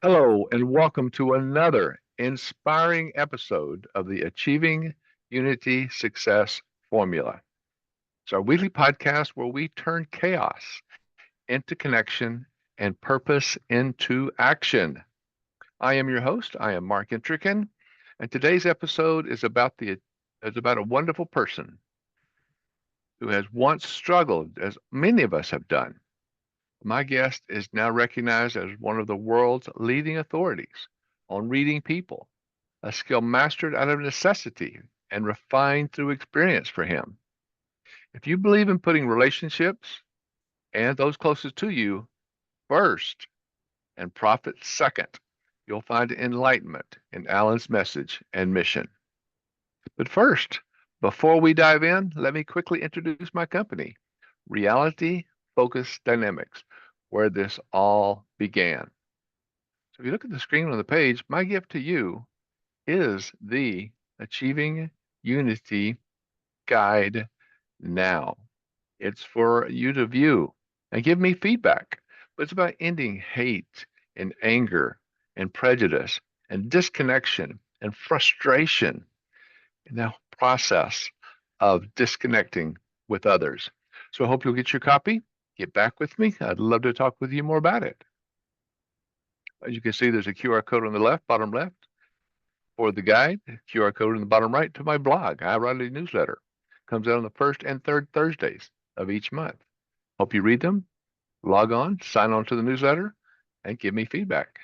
Hello, and welcome to another inspiring episode of the Achieving Unity Success Formula. It's our weekly podcast where we turn chaos into connection and purpose into action. I am your host. I am Mark Intrican, and today's episode is about a wonderful person who has once struggled, as many of us have done. My guest is now recognized as one of the world's leading authorities on reading people, a skill mastered out of necessity and refined through experience for him. If you believe in putting relationships and those closest to you first and profit second, you'll find enlightenment in Alan's message and mission. But first, before we dive in, let me quickly introduce my company, Reality Focus Dynamics, where this all began. So if you look at the screen on the page, my gift to you is the Achieving Unity Guide Now. It's for you to view and give me feedback, but it's about ending hate and anger and prejudice and disconnection and frustration in the process of disconnecting with others. So I hope you'll get your copy, get back with me. I'd love to talk with you more about it. As you can see, there's a QR code on the left, bottom left for the guide, QR code in the bottom right to my blog. I write a newsletter. Comes out on the first and third Thursdays of each month. Hope you read them, log on, sign on to the newsletter, and give me feedback.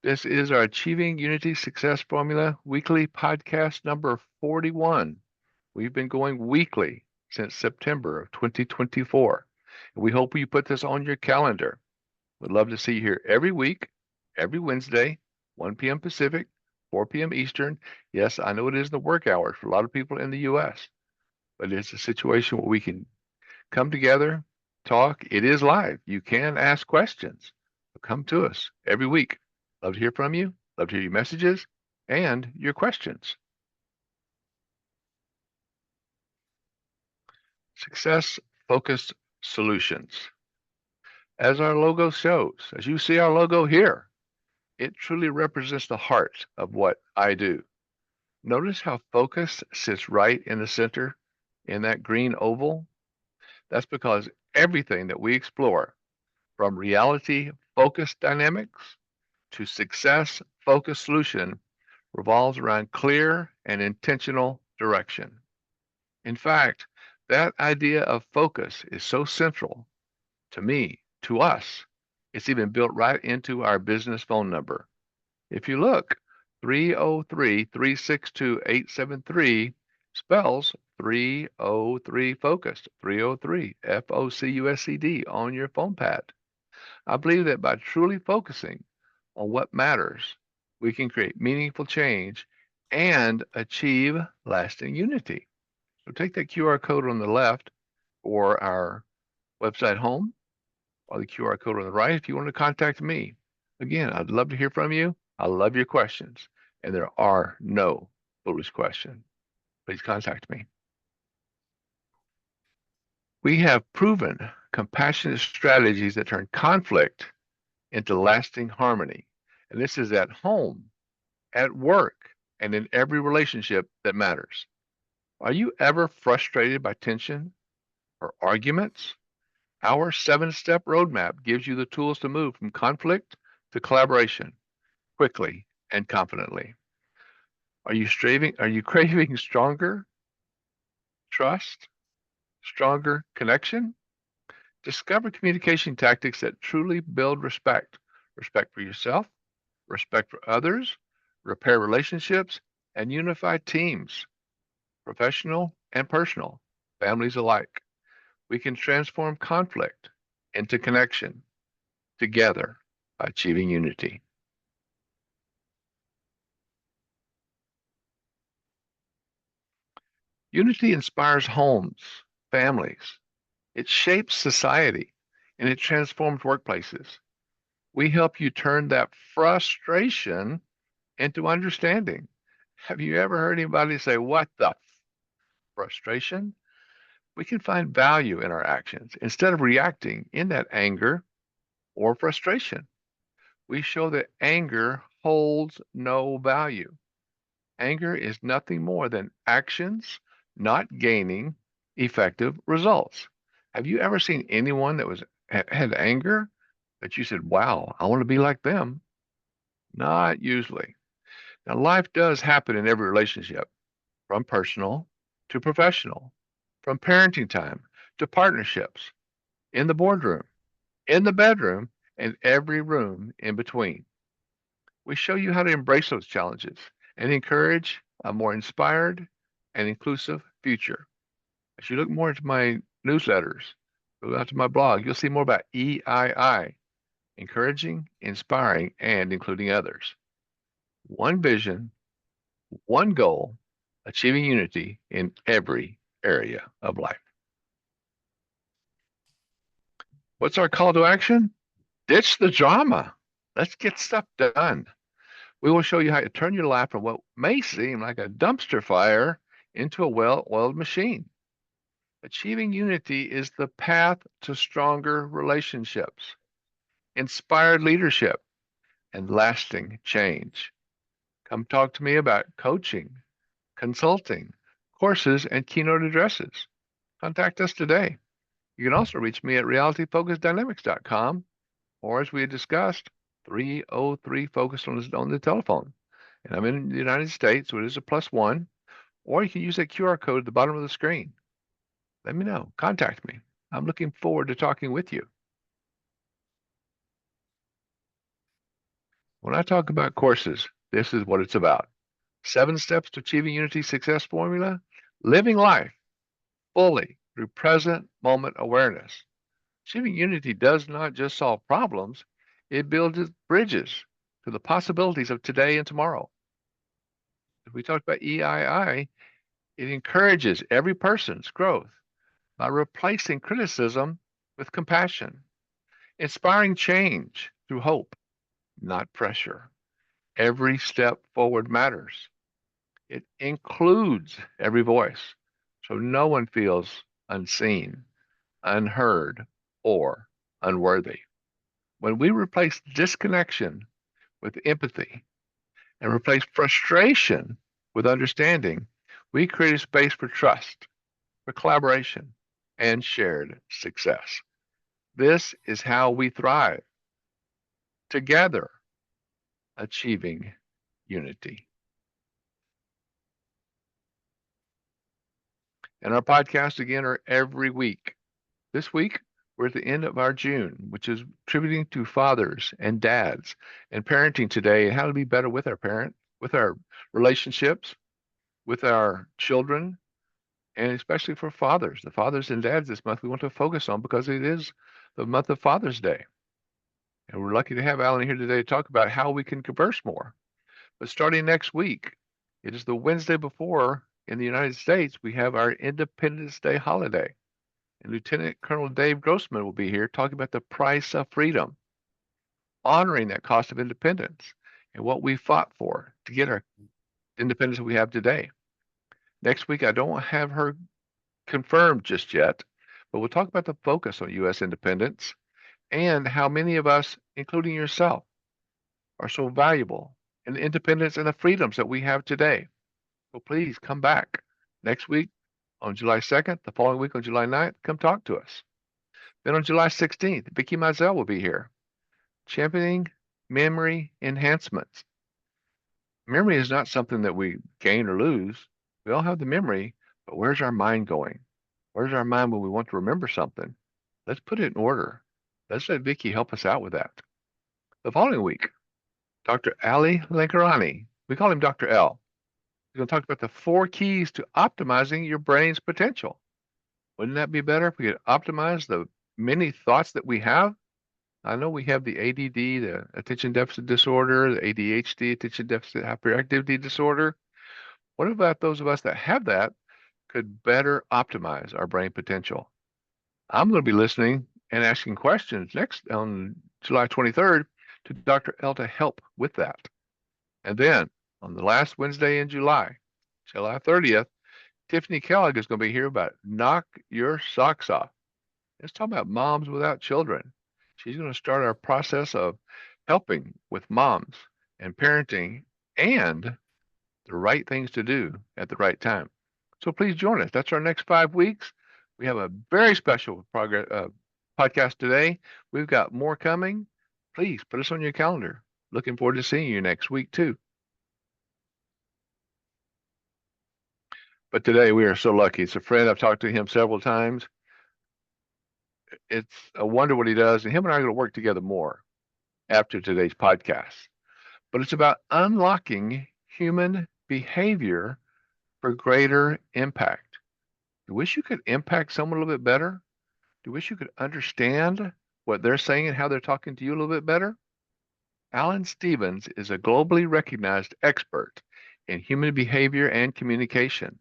This is our Achieving Unity Success Formula weekly podcast number 41. We've been going weekly since September of 2024. And we hope you put this on your calendar. We'd love to see you here every week, every Wednesday, 1 p.m. Pacific, 4 p.m. Eastern. Yes, I know it is the work hours for a lot of people in the U.S., but it's a situation where we can come together, talk. It is live. You can ask questions. So come to us every week. Love to hear from you. Love to hear your messages and your questions. Success focused solutions. As our logo shows, as you see our logo here, it truly represents the heart of what I do. Notice how focus sits right in the center in that green oval? That's because everything that we explore, from reality focused dynamics to success focused solution, revolves around clear and intentional direction. In fact, that idea of focus is so central to me, to us. It's even built right into our business phone number. If you look, 303-362-873 spells 303 focused, 303 FOCUSED on your phone pad. I believe that by truly focusing on what matters, we can create meaningful change and achieve lasting unity. So take that QR code on the left or our website home or the QR code on the right if you want to contact me. Again, I'd love to hear from you. I love your questions, and there are no foolish questions. Please contact me. We have proven compassionate strategies that turn conflict into lasting harmony. And this is at home, at work, and in every relationship that matters. Are you ever frustrated by tension or arguments? Our 7-step roadmap gives you the tools to move from conflict to collaboration quickly and confidently. Are you craving stronger trust, stronger connection? Discover communication tactics that truly build respect. Respect for yourself, respect for others, repair relationships, and unify teams, professional and personal, families alike. We can transform conflict into connection together by achieving unity. Unity inspires homes, families. It shapes society and it transforms workplaces. We help you turn that frustration into understanding. Have you ever heard anybody say, "What the frustration?" We can find value in our actions instead of reacting in that anger or frustration. We show that anger holds no value. Anger is nothing more than actions not gaining effective results. Have you ever seen anyone that had anger that you said, "Wow, I want to be like them"? Not usually. Now, life does happen in every relationship, from personal to professional, from parenting time to partnerships, in the boardroom, in the bedroom, and every room in between. We show you how to embrace those challenges and encourage a more inspired and inclusive future. As you look more into my newsletters, go out to my blog, you'll see more about EII, encouraging, inspiring, and including others. One vision, one goal, achieving unity in every area of life. What's our call to action? Ditch the drama. Let's get stuff done. We will show you how to turn your life from what may seem like a dumpster fire into a well-oiled machine. Achieving unity is the path to stronger relationships, inspired leadership, and lasting change. Come talk to me about coaching, consulting, courses, and keynote addresses. Contact us today. You can also reach me at realityfocusdynamics.com, or as we had discussed, 303 Focus on the telephone. And I'm in the United States, so it is a +1, or you can use that QR code at the bottom of the screen. Let me know. Contact me. I'm looking forward to talking with you. When I talk about courses, this is what it's about. 7 steps to achieving unity success formula, living life fully through present moment awareness. Achieving unity does not just solve problems, it builds bridges to the possibilities of today and tomorrow. If we talked about EII, it encourages every person's growth by replacing criticism with compassion, inspiring change through hope, not pressure. Every step forward matters. It includes every voice, so no one feels unseen, unheard, or unworthy. When we replace disconnection with empathy and replace frustration with understanding, we create a space for trust, for collaboration, and shared success. This is how we thrive together, achieving unity. And our podcasts again are every week. This week, we're at the end of our June, which is attributing to fathers and dads and parenting today and how to be better with our with our relationships, with our children, and especially for fathers. The fathers and dads this month we want to focus on because it is the month of Father's Day. And we're lucky to have Alan here today to talk about how we can converse more. But starting next week, it is the Wednesday before in the United States, we have our Independence Day holiday. And Lieutenant Colonel Dave Grossman will be here talking about the price of freedom, honoring that cost of independence and what we fought for to get our independence that we have today. Next week, I don't have her confirmed just yet, but we'll talk about the focus on U.S. independence and how many of us, including yourself, are so valuable in the independence and the freedoms that we have today. So please come back next week on July 2nd, the following week on July 9th, come talk to us. Then on July 16th, Vicki Mizell will be here, championing memory enhancements. Memory is not something that we gain or lose. We all have the memory, but where's our mind going? Where's our mind when we want to remember something? Let's put it in order. Let's let Vicki help us out with that. The following week, Dr. Ali Lankarani, we call him Dr. L. He's going to talk about the 4 keys to optimizing your brain's potential. Wouldn't that be better if we could optimize the many thoughts that we have? I know we have the ADD, the attention deficit disorder, the ADHD, attention deficit hyperactivity disorder. What about those of us that have that could better optimize our brain potential? I'm going to be listening and asking questions next on July 23rd to Dr. L to help with that. And then on the last Wednesday in July, July 30th, Tiffany Kellogg is going to be here about Knock Your Socks Off. Let's talk about moms without children. She's going to start our process of helping with moms and parenting and the right things to do at the right time. So please join us. That's our next 5 weeks. We have a very special podcast today. We've got more coming. Please put us on your calendar. Looking forward to seeing you next week, too. But today we are so lucky. It's a friend. I've talked to him several times. It's a wonder what he does. And him and I are going to work together more after today's podcast. But it's about unlocking human behavior for greater impact. Do you wish you could impact someone a little bit better? Do you wish you could understand what they're saying and how they're talking to you a little bit better? Alan Stevens is a globally recognized expert in human behavior and communication.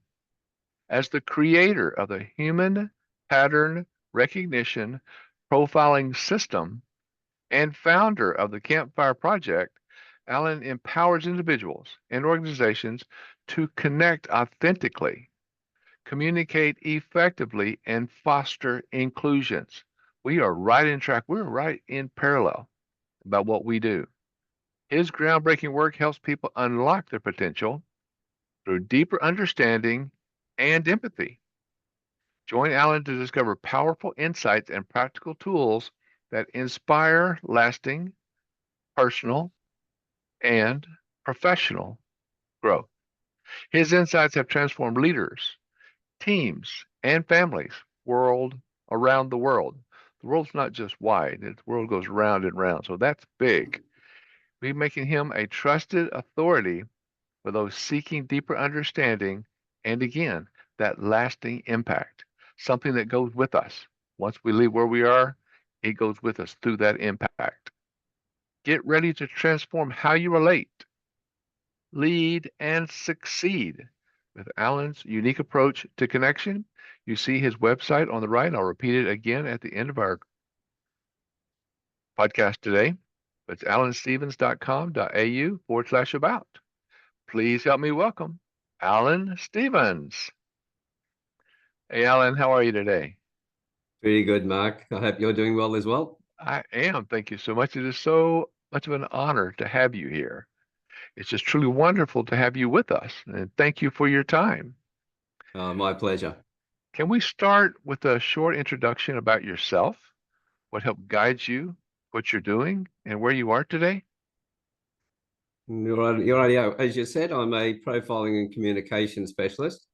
As the creator of the Human Pattern Recognition Profiling System and founder of the Campfire Project, Alan empowers individuals and organizations to connect authentically, communicate effectively, and foster inclusions. We are right in track. We're right in parallel about what we do. His groundbreaking work helps people unlock their potential through deeper understanding and empathy. Join Alan to discover powerful insights and practical tools that inspire lasting personal and professional growth. His insights have transformed leaders, teams, and families around the world. The world's not just wide, the world goes round and round. So that's big. We're making him a trusted authority for those seeking deeper understanding and again, that lasting impact, something that goes with us. Once we leave where we are, it goes with us through that impact. Get ready to transform how you relate, lead, and succeed with Alan's unique approach to connection. You see his website on the right. I'll repeat it again at the end of our podcast today. It's alanstevens.com.au/about. Please help me welcome Alan Stevens. Hey, Alan, how are you today? Very good, Mark. I hope you're doing well as well. I am. Thank you so much. It is so much of an honor to have you here. It's just truly wonderful to have you with us. And thank you for your time. My pleasure. Can we start with a short introduction about yourself? What helped guide you, what you're doing, and where you are today? You're right. Yeah. As you said, I'm a profiling and communication specialist.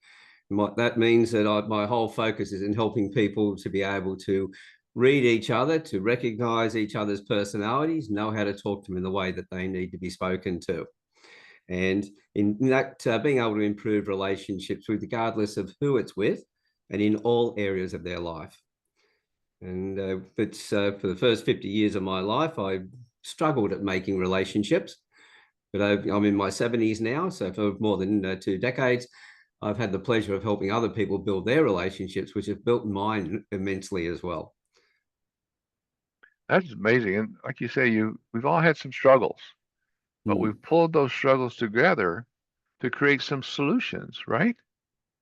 That means that my whole focus is in helping people to be able to read each other, to recognize each other's personalities, know how to talk to them in the way that they need to be spoken to. And in that, being able to improve relationships regardless of who it's with and in all areas of their life. And it's for the first 50 years of my life, I struggled at making relationships. But I'm in my 70s now, so for more than 2 decades, I've had the pleasure of helping other people build their relationships, which have built mine immensely as well. That's amazing. And like you say, we've all had some struggles, but Mm, we've pulled those struggles together to create some solutions, right?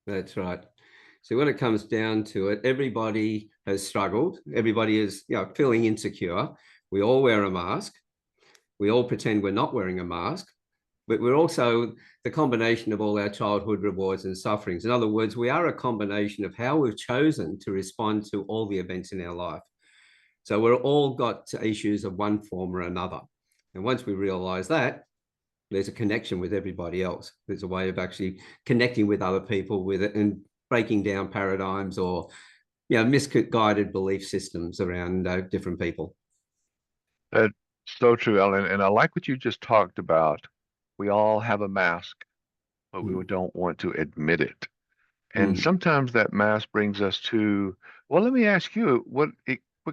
that's right. So when it comes down to it, everybody has struggled. Everybody is, feeling insecure. We all wear a mask. We all pretend we're not wearing a mask, but we're also the combination of all our childhood rewards and sufferings. In other words, we are a combination of how we've chosen to respond to all the events in our life. So we're all got issues of one form or another. And once we realize that, there's a connection with everybody else. There's a way of actually connecting with other people with it and breaking down paradigms or, misguided belief systems around different people. That's so true, Ellen. And I like what you just talked about. We all have a mask, but we Mm. don't want to admit it. And Mm. sometimes that mask brings us to, well, let me ask you, what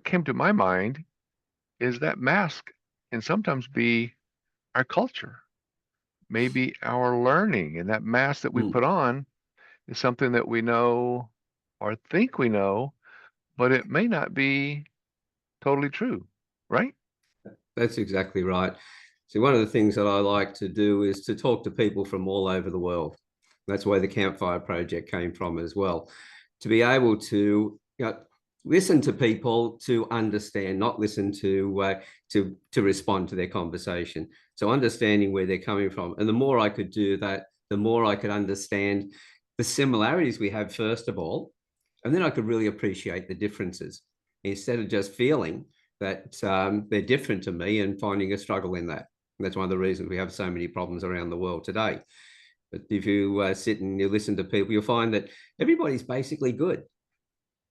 came to my mind is that mask can sometimes be our culture, maybe our learning, and that mask that we Mm. put on is something that we know or think we know, but it may not be totally true, right? That's exactly right. So one of the things that I like to do is to talk to people from all over the world. That's where the Campfire Project came from as well. To be able to, listen to people to understand, not listen to respond to their conversation. So understanding where they're coming from. And the more I could do that, the more I could understand the similarities we have, first of all, and then I could really appreciate the differences instead of just feeling that they're different to me and finding a struggle in that. And that's one of the reasons we have so many problems around the world today. But if you sit and you listen to people, you'll find that everybody's basically good.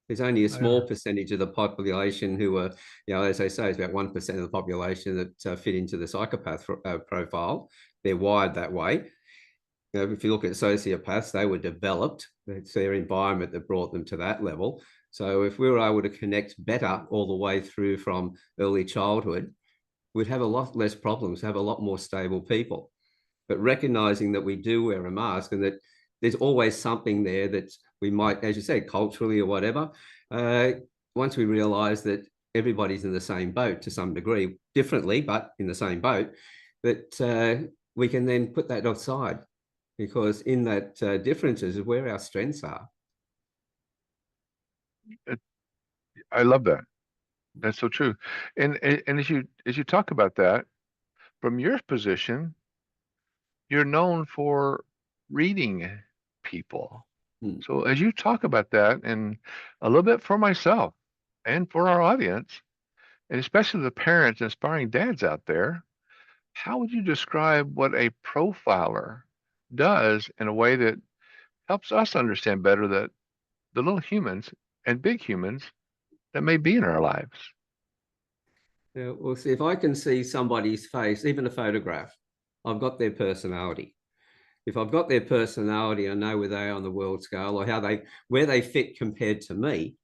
There's only a small percentage of the population who are, as they say, it's about 1% of the population that fit into the psychopath profile. They're wired that way. If you look at sociopaths, they were developed. It's their environment that brought them to that level. So if we were able to connect better all the way through from early childhood, we'd have a lot less problems, have a lot more stable people. But recognizing that we do wear a mask and that there's always something there that we might, as you said, culturally or whatever, once we realize that everybody's in the same boat to some degree, differently, but in the same boat, that we can then put that aside, because in that differences is where our strengths are. I love that. That's so true. And as you talk about that, from your position, you're known for reading people. Hmm. So as you talk about that, and a little bit for myself and for our audience, and especially the parents, inspiring dads out there, how would you describe what a profiler does in a way that helps us understand better that the little humans and big humans that may be in our lives? Yeah, well, see, if I can see somebody's face, even a photograph, I've got their personality. If I've got their personality, I know where they are on the world scale, or where they fit compared to me.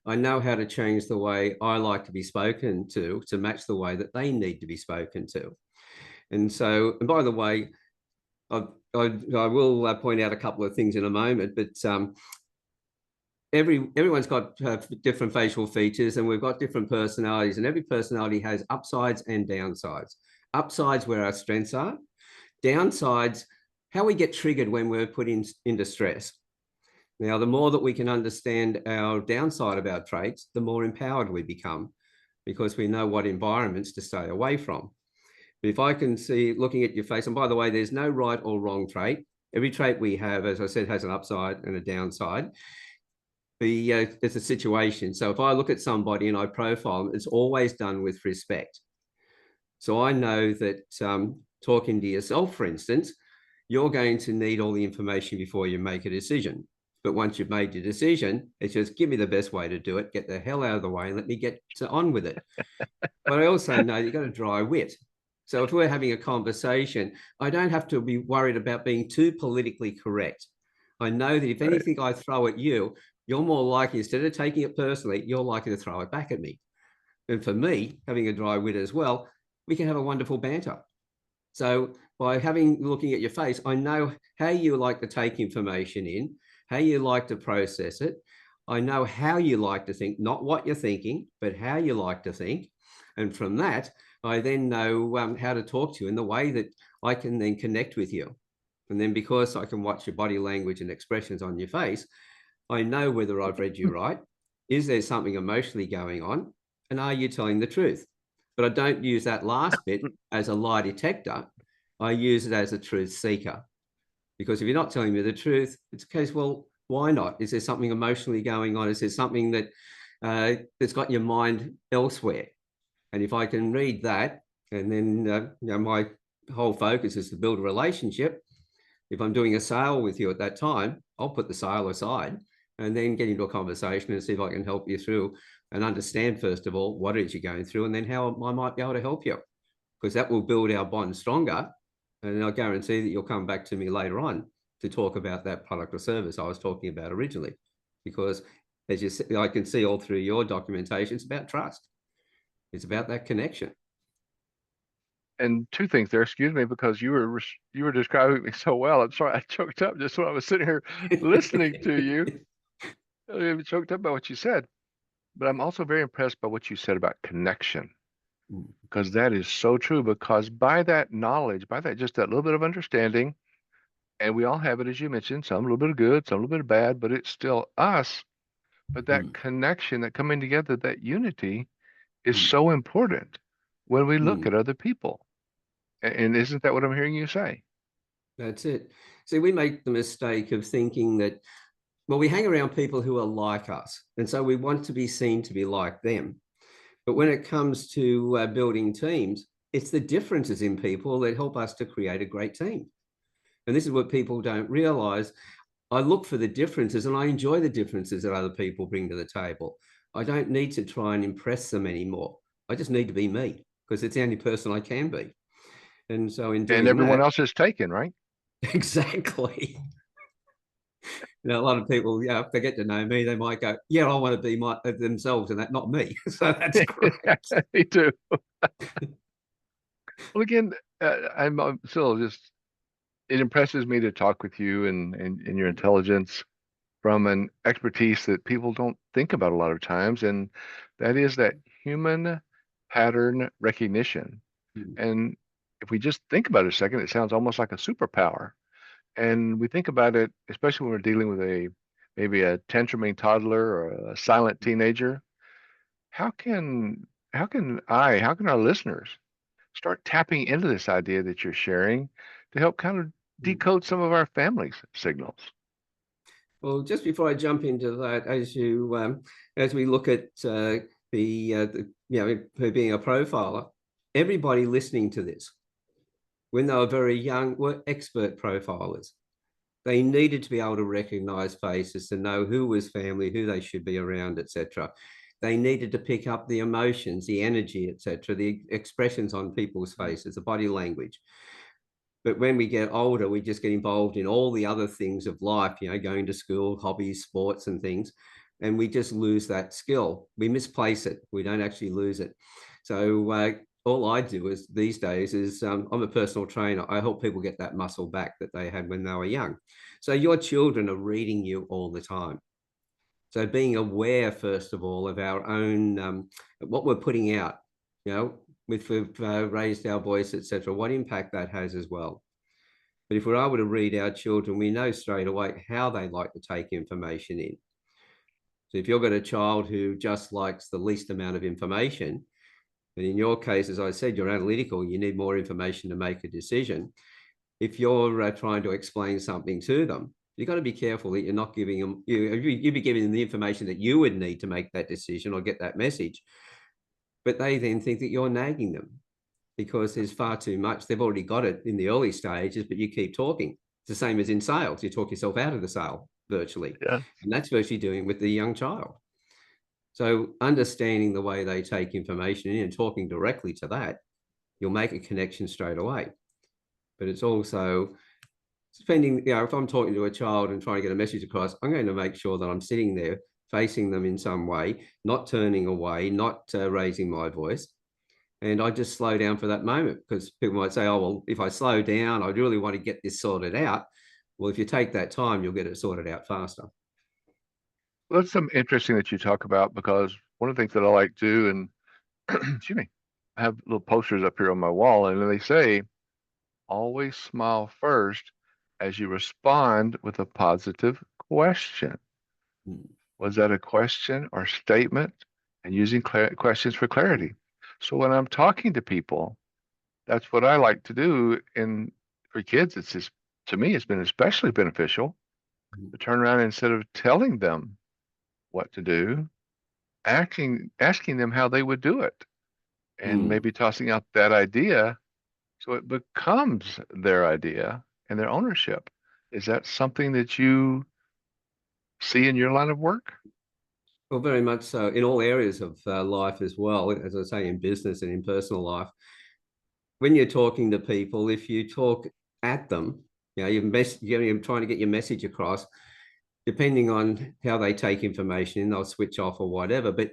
I know how to change the way I like to be spoken to match the way that they need to be spoken to. And so, and by the way, I will point out a couple of things in a moment, but everyone's got different facial features, and we've got different personalities, and every personality has upsides and downsides. Upsides where our strengths are, downsides how we get triggered when we're put into stress. Now, the more that we can understand our downside of our traits, the more empowered we become, because we know what environments to stay away from. But if I can see, looking at your face, and by the way, there's no right or wrong trait. Every trait we have, as I said, has an upside and a downside. It's a situation. So if I look at somebody and I profile them, it's always done with respect. So I know that talking to yourself, for instance, you're going to need all the information before you make a decision. But once you've made your decision, it's just give me the best way to do it, get the hell out of the way and let me get on with it. But I also know you've got a dry wit. So if we're having a conversation, I don't have to be worried about being too politically correct. I know that if anything I throw at you, you're more likely, instead of taking it personally, you're likely to throw it back at me. And for me, having a dry wit as well, we can have a wonderful banter. So by looking at your face, I know how you like to take information in, how you like to process it. I know how you like to think, not what you're thinking, but how you like to think. And from that, I then know how to talk to you in the way that I can then connect with you. And then because I can watch your body language and expressions on your face, I know whether I've read you right. Is there something emotionally going on? And are you telling the truth? But I don't use that last bit as a lie detector. I use it as a truth seeker. Because if you're not telling me the truth, it's a case, well, why not? Is there something emotionally going on? Is there something that that's got your mind elsewhere? And if I can read that, and then my whole focus is to build a relationship. If I'm doing a sale with you at that time, I'll put the sale aside and then get into a conversation and see if I can help you through and understand, first of all, what it is you're going through, and then how I might be able to help you, because that will build our bond stronger. And I guarantee that you'll come back to me later on to talk about that product or service I was talking about originally. Because as you see, I can see all through your documentation, it's about trust. It's about that connection. And two things there, excuse me, because you were describing me so well. I'm sorry, I choked up just when I was sitting here listening to you. I choked up by what you said. But I'm also very impressed by what you said about connection, because that is so true. Because by that knowledge, by that just that little bit of understanding And we all have it, as you mentioned, some a little bit of good, some a little bit of bad, but it's still us. But that Mm, connection, that coming together, that unity is mm, so important when we look mm. at other people. And isn't that what I'm hearing you say? That's it. See, we make the mistake of thinking that, well, we hang around people who are like us. And so we want to be seen to be like them. But when it comes to building teams, it's the differences in people that help us to create a great team. And this is what people don't realize. I look for the differences and I enjoy the differences that other people bring to the table. I don't need to try and impress them anymore. I just need to be me because it's the only person I can be. And so in And doing everyone that, else is taken, right? exactly. A lot of people, yeah, if they get to know me, they might go, yeah, I want to be themselves and that, not me. So that's great. Me too. Well, again, I'm still just, it impresses me to talk with you and your intelligence from an expertise that people don't think about a lot of times, and that is that human pattern recognition. And if we just think about it a second, it sounds almost like a superpower. And we think about it, especially when we're dealing with a maybe a tantruming toddler or a silent teenager. How can how can our listeners start tapping into this idea that you're sharing to help kind of decode some of our family's signals? Well, just before I jump into that, as we look at being a profiler, everybody listening to this, when they were very young, were expert profilers. They needed to be able to recognize faces, to know who was family, who they should be around, etc. They needed to pick up the emotions, the energy, etc., the expressions on people's faces, the body language. But when we get older, we just get involved in all the other things of life, going to school, hobbies, sports, and things. And we just lose that skill. We misplace it. We don't actually lose it. So all I do is these days is I'm a personal trainer. I help people get that muscle back that they had when they were young. So your children are reading you all the time. So being aware, first of all, of our own, what we're putting out, if we've raised our voice, etc., what impact that has as well. But if we're able to read our children, we know straight away how they like to take information in. So if you've got a child who just likes the least amount of information, and in your case, as I said, you're analytical, you need more information to make a decision. If you're trying to explain something to them, you've got to be careful that you're not giving them, you be giving them the information that you would need to make that decision or get that message. But they then think that you're nagging them because there's far too much. They've already got it in the early stages, but you keep talking. It's the same as in sales. You talk yourself out of the sale virtually. Yeah. And that's virtually doing with the young child. So understanding the way they take information in and talking directly to that, you'll make a connection straight away. But it's also spending, if I'm talking to a child and trying to get a message across, I'm going to make sure that I'm sitting there facing them in some way, not turning away, not raising my voice. And I just slow down for that moment because people might say, oh, well, if I slow down, I really want to get this sorted out. Well, if you take that time, you'll get it sorted out faster. Well, that's some interesting that you talk about because one of the things that I like to do, and excuse me, I have little posters up here on my wall, and they say, always smile first as you respond with a positive question. Mm, Was that a question or statement? And using questions for clarity. So when I'm talking to people, that's what I like to do. And for kids, it's just, to me, it's been especially beneficial mm, to turn around and instead of telling them what to do, asking them how they would do it, and mm. maybe tossing out that idea so it becomes their idea and their ownership. Is that something that you see in your line of work? Well, very much so in all areas of life as well, as I say, in business and in personal life. When you're talking to people, if you talk at them, you're trying to get your message across, depending on how they take information in, they'll switch off or whatever. But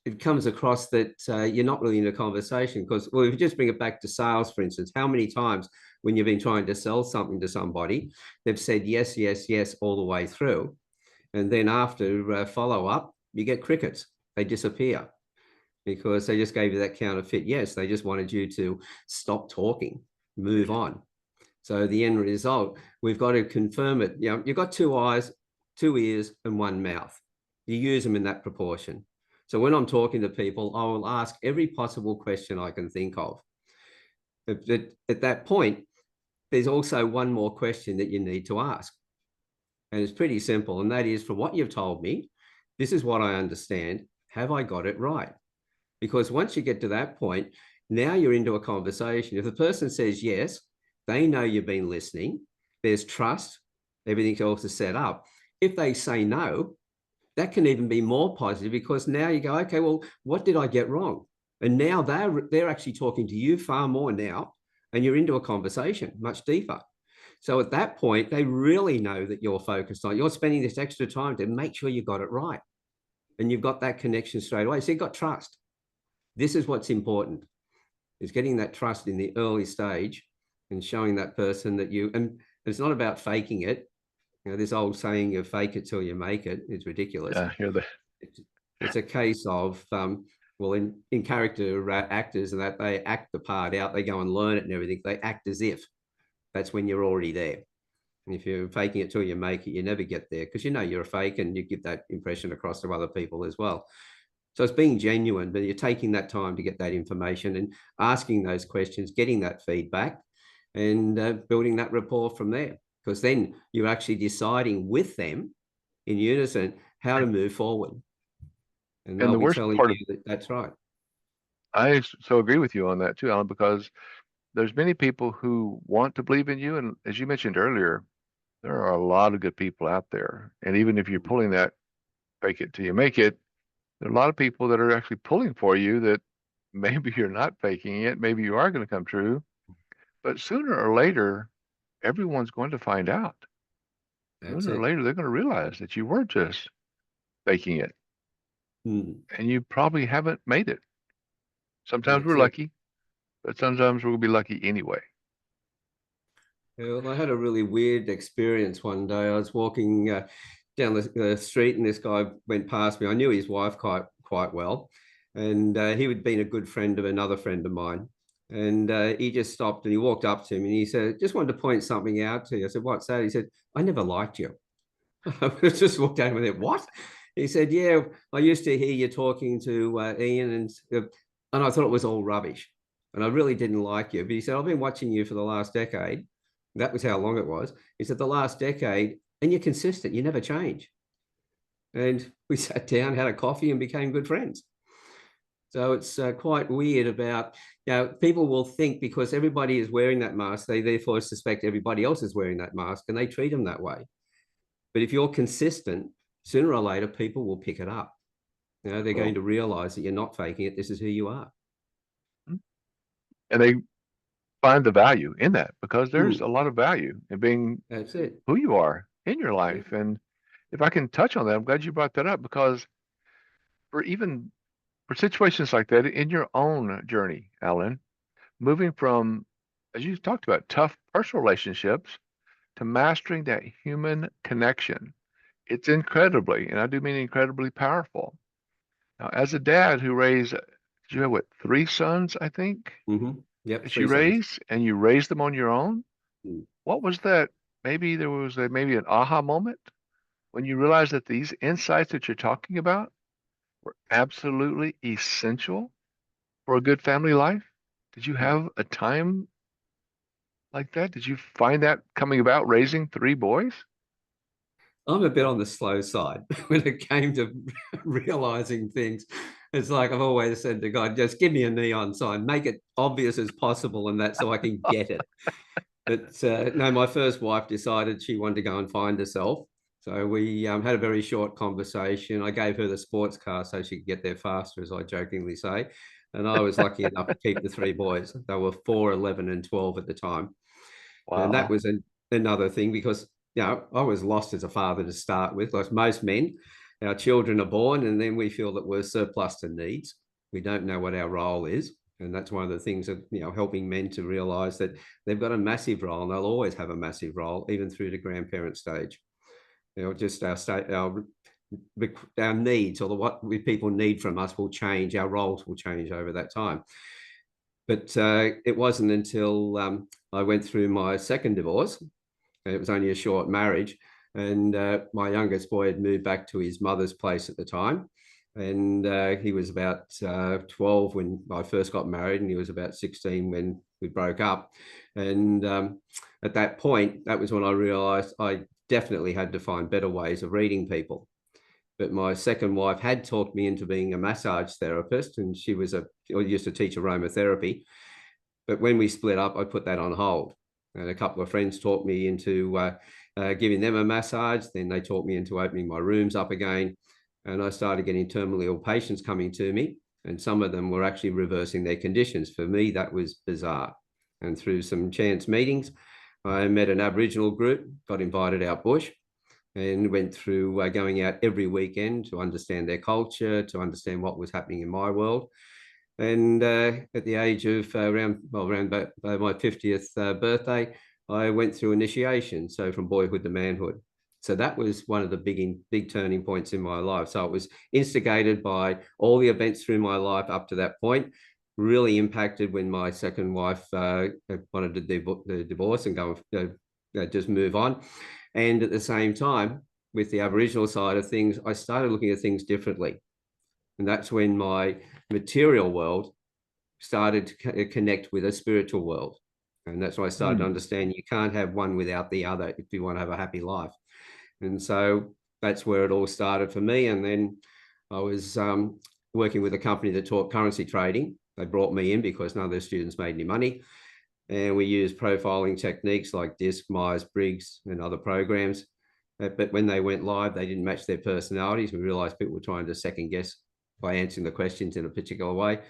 it comes across that you're not really in a conversation because, well, if you just bring it back to sales, for instance, how many times when you've been trying to sell something to somebody, they've said yes, yes, yes, all the way through. And then after follow up, you get crickets. They disappear because they just gave you that counterfeit yes. They just wanted you to stop talking, move on. So the end result, we've got to confirm it. You know, you've got two eyes, two ears, and one mouth. You use them in that proportion. So when I'm talking to people, I will ask every possible question I can think of. At that point, there's also one more question that you need to ask. And it's pretty simple. And that is, from what you've told me, this is what I understand. Have I got it right? Because once you get to that point, now you're into a conversation. If the person says yes, they know you've been listening. There's trust. Everything else is set up. If they say no, that can even be more positive, because now you go, okay, well, what did I get wrong? And now they're actually talking to you far more now, and you're into a conversation much deeper. So at that point, they really know that you're focused on, you're spending this extra time to make sure you got it right. And you've got that connection straight away. So you've got trust. This is what's important, is getting that trust in the early stage and showing that person that and it's not about faking it. You know, this old saying, you fake it till you make it, is ridiculous. Yeah, you're the It's a case of, well, in character actors, and that they act the part out, they go and learn it and everything. They act as if that's when you're already there. And if you're faking it till you make it, you never get there, because you know you're a fake, and you give that impression across to other people as well. So it's being genuine, but you're taking that time to get that information and asking those questions, getting that feedback, and building that rapport from there. Because then you're actually deciding with them in unison how to move forward. And and they'll the be worst telling part of you that that's right. I so agree with you on that too, Alan, because there's many people who want to believe in you, and as you mentioned earlier, there are a lot of good people out there. And even if you're pulling that fake it till you make it, there are a lot of people that are actually pulling for you that maybe you're not faking it, maybe you are going to come true, but sooner or later, everyone's going to find out. That's Sooner or it. later, they're going to realize that you were just faking it, Mm, and you probably haven't made it. Sometimes that's we're it. lucky, but sometimes we'll be lucky anyway. Well, I had a really weird experience one day. I was walking down the street, and this guy went past me. I knew his wife quite well, and he had been a good friend of another friend of mine. And he just stopped and he walked up to me and he said, "Just wanted to point something out to you." I said, "What's that?" He said, "I never liked you." I just walked out and went, "What?" He said, "Yeah, I used to hear you talking to Ian, and I thought it was all rubbish, and I really didn't like you." But he said, "I've been watching you for the last decade." That was how long it was. He said, "The last decade, and you're consistent. You never change." And we sat down, had a coffee, and became good friends. So it's quite weird about, people will think because everybody is wearing that mask, they therefore suspect everybody else is wearing that mask, and they treat them that way. But if you're consistent, sooner or later, people will pick it up. They're going Well, to realize that you're not faking it. This is who you are. and they find the value in that because there's Mm, a lot of value in being that's it. who you are in your Yeah. life. And if I can touch on that, I'm glad you brought that up because for even for situations like that in your own journey, Alan, moving from, as you talked about, tough personal relationships to mastering that human connection, it's incredibly, and I do mean incredibly powerful. Now, as a dad who raised, did you have what, three sons, I think, Yep. that you 3 sons. raised, and you raised them on your own? Mm. What was that? Maybe there was maybe an aha moment when you realized that these insights that you're talking about were absolutely essential for a good family life? Did you Mm. have a time like that? Did you find that coming about raising three boys? I'm a bit on the slow side when it came to realizing things. It's like I've always said to God, just give me a neon sign, make it obvious as possible, and that so I can get it. But no, my first wife decided she wanted to go and find herself. So we had a very short conversation. I gave her the sports car so she could get there faster, as I jokingly say. And I was lucky enough to keep the three boys. They were 4, 11, and 12 at the time. And that Wow. was another thing because, I was lost as a father to start with. Like most men, our children are born and then we feel that we're surplus to needs. We don't know what our role is. And that's one of the things that, helping men to realize that they've got a massive role and they'll always have a massive role, even through the grandparent stage. Just our state, our needs, or what people need from us will change. Our roles will change over that time. But it wasn't until I went through my second divorce, and it was only a short marriage. And my youngest boy had moved back to his mother's place at the time. And he was about 12 when I first got married, and he was about 16 when we broke up. And at that point, that was when I realized I definitely had to find better ways of reading people. But my second wife had talked me into being a massage therapist, and she used to teach aromatherapy. But when we split up, I put that on hold. And a couple of friends talked me into giving them a massage. Then they talked me into opening my rooms up again. And I started getting terminally ill patients coming to me. And some of them were actually reversing their conditions. For me, that was bizarre. And through some chance meetings, I met an Aboriginal group, got invited out bush, and went through going out every weekend to understand their culture, to understand what was happening in my world. And at the age of around about my 50th birthday, I went through initiation. So from boyhood to manhood. So that was one of the big turning points in my life. So it was instigated by all the events through my life up to that point, really impacted when my second wife wanted the divorce and go just move on. And at the same time, with the Aboriginal side of things, I started looking at things differently. And that's when my material world started to connect with a spiritual world. And that's when I started to understand you can't have one without the other if you want to have a happy life. And so that's where it all started for me. And then I was working with a company that taught currency trading. They brought me in because none of their students made any money. And we used profiling techniques like DISC, Myers-Briggs, and other programs. But when they went live, they didn't match their personalities. We realized people were trying to second guess by answering the questions in a particular way.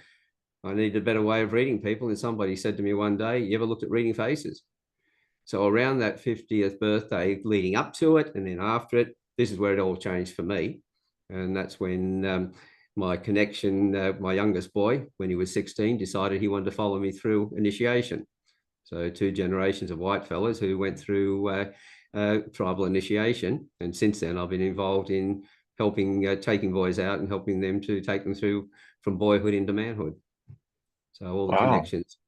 I needed a better way of reading people. And somebody said to me one day, you ever looked at reading faces? So around that 50th birthday, leading up to it and then after it, this is where it all changed for me. And that's when my connection, my youngest boy, when he was 16, decided he wanted to follow me through initiation. So 2 generations of white fellas who went through tribal initiation. And since then, I've been involved in helping taking boys out and helping them to take them through from boyhood into manhood. So all the connections.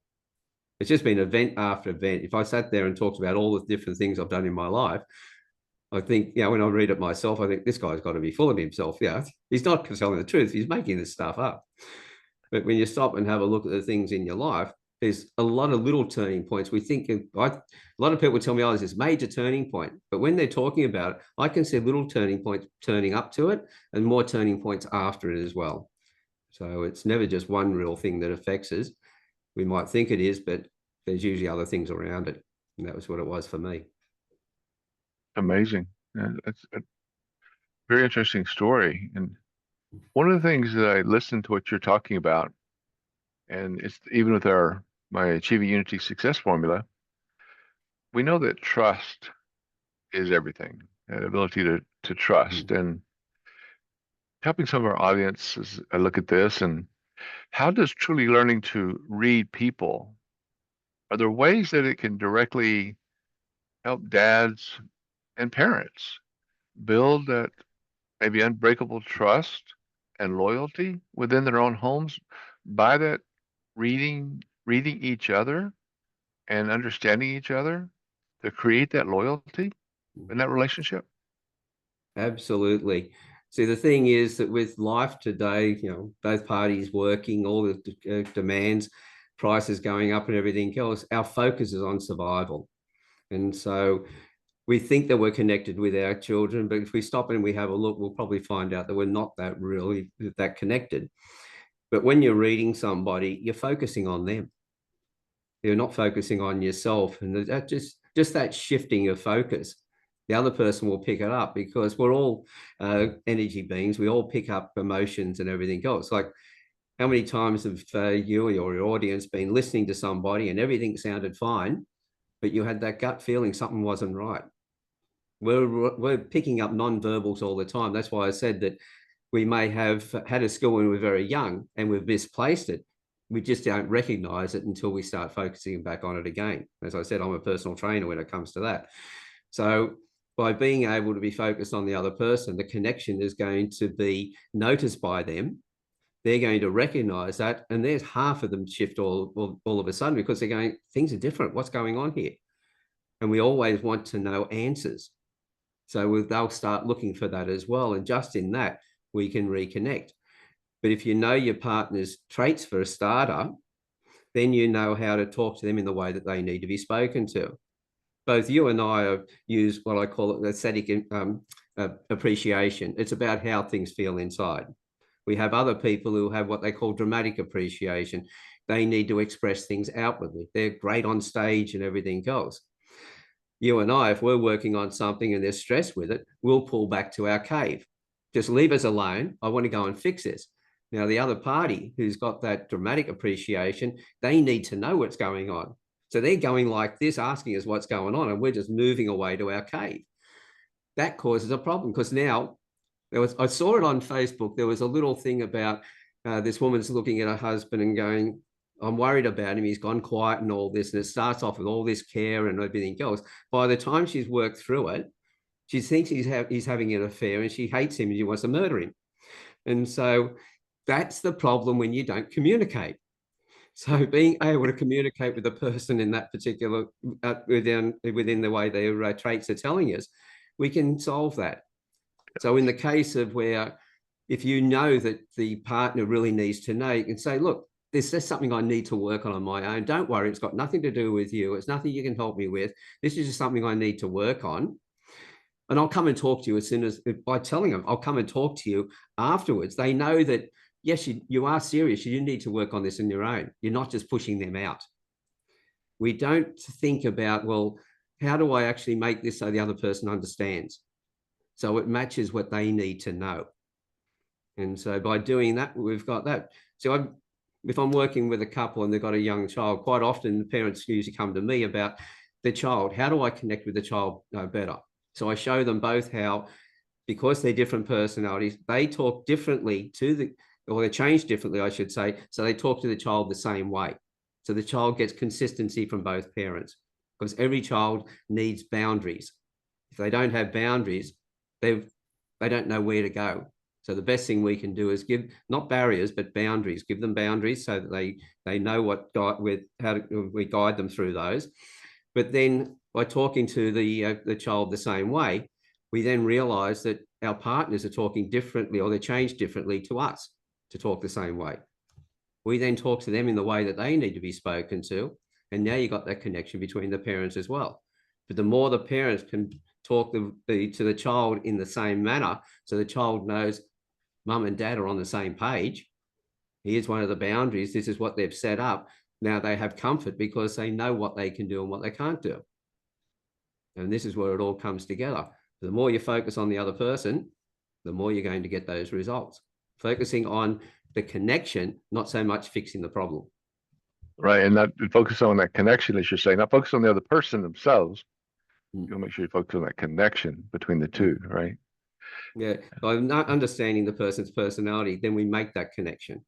It's just been event after event. If I sat there and talked about all the different things I've done in my life, I think, when I read it myself, I think this guy's got to be full of himself. Yeah, he's not telling the truth. He's making this stuff up. But when you stop and have a look at the things in your life, there's a lot of little turning points. We think a lot of people tell me, there's this major turning point. But when they're talking about it, I can see little turning points turning up to it and more turning points after it as well. So it's never just one real thing that affects us. We might think it is, but there's usually other things around it. And that was what it was for me. Amazing. It's a very interesting story. And one of the things that I listened to what you're talking about, and it's even with my Achieving Unity success formula, we know that trust is everything, that ability to trust. And helping some of our audience as I look at this, and how does truly learning to read people, are there ways that it can directly help dads and parents build that maybe unbreakable trust and loyalty within their own homes by that reading each other and understanding each other to create that loyalty in that relationship? Absolutely. See, the thing is that with life today, both parties working, all the demands, prices going up and everything else, our focus is on survival. And so we think that we're connected with our children, but if we stop and we have a look, we'll probably find out that we're not really that connected. But when you're reading somebody, you're focusing on them. You're not focusing on yourself. And that just that shifting of focus, the other person will pick it up because we're all energy beings. We all pick up emotions and everything else. Like, how many times have you or your audience been listening to somebody and everything sounded fine, but you had that gut feeling something wasn't right? We're picking up non-verbals all the time. That's why I said that we may have had a skill when we were very young and we've misplaced it. We just don't recognize it until we start focusing back on it again. As I said, I'm a personal trainer when it comes to that. So by being able to be focused on the other person, the connection is going to be noticed by them. they're going to recognize that. And there's half of them shift all of a sudden because they're going, things are different. What's going on here? And we always want to know answers. So they'll start looking for that as well. And just in that, we can reconnect. But if you know your partner's traits for a starter, then you know how to talk to them in the way that they need to be spoken to. Both you and I have used what I call aesthetic appreciation. It's about how things feel inside. We have other people who have what they call dramatic appreciation. They need to express things outwardly. They're great on stage and everything else. You and I, if we're working on something and there's stress with it, we'll pull back to our cave. Just leave us alone. I want to go and fix this. Now, the other party who's got that dramatic appreciation, they need to know what's going on. So they're going like this, asking us what's going on, and we're just moving away to our cave. That causes a problem because now I saw it on Facebook. There was a little thing about this woman's looking at her husband and going, I'm worried about him. He's gone quiet and all this. And it starts off with all this care and everything else. By the time she's worked through it, she thinks he's having an affair and she hates him and she wants to murder him. And so that's the problem when you don't communicate. So being able to communicate with the person in that particular, within the way their traits are telling us, we can solve that. So in the case of where, if you know that the partner really needs to know, you can say, look, this is something I need to work on my own. Don't worry, it's got nothing to do with you. It's nothing you can help me with. This is just something I need to work on. And I'll come and talk to you as soon as, by telling them, I'll come and talk to you afterwards. They know that, yes, you are serious. You need to work on this on your own. You're not just pushing them out. We don't think about, well, how do I actually make this so the other person understands? So it matches what they need to know. And so by doing that, we've got that. So if I'm working with a couple and they've got a young child, quite often the parents usually come to me about the child. How do I connect with the child better? So I show them both how, because they're different personalities, they talk differently or they change differently, I should say. So they talk to the child the same way. So the child gets consistency from both parents because every child needs boundaries. If they don't have boundaries, they don't know where to go. So the best thing we can do is give, not barriers, but boundaries. Give them boundaries so that they know how we guide them through those. But then by talking to the child the same way, we then realize that our partners are talking differently, or they change differently to us to talk the same way. We then talk to them in the way that they need to be spoken to. And now you've got that connection between the parents as well. But the more the parents can talk to the child in the same manner, so the child knows mum and dad are on the same page. Here's one of the boundaries. This is what they've set up. Now they have comfort because they know what they can do and what they can't do. And this is where it all comes together. The more you focus on the other person, the more you're going to get those results. Focusing on the connection, not so much fixing the problem. Right. And not focus on that connection, as you're saying, not focus on the other person themselves. You'll make sure you focus on that connection between the two, right? Yeah. By not understanding the person's personality, then we make that connection.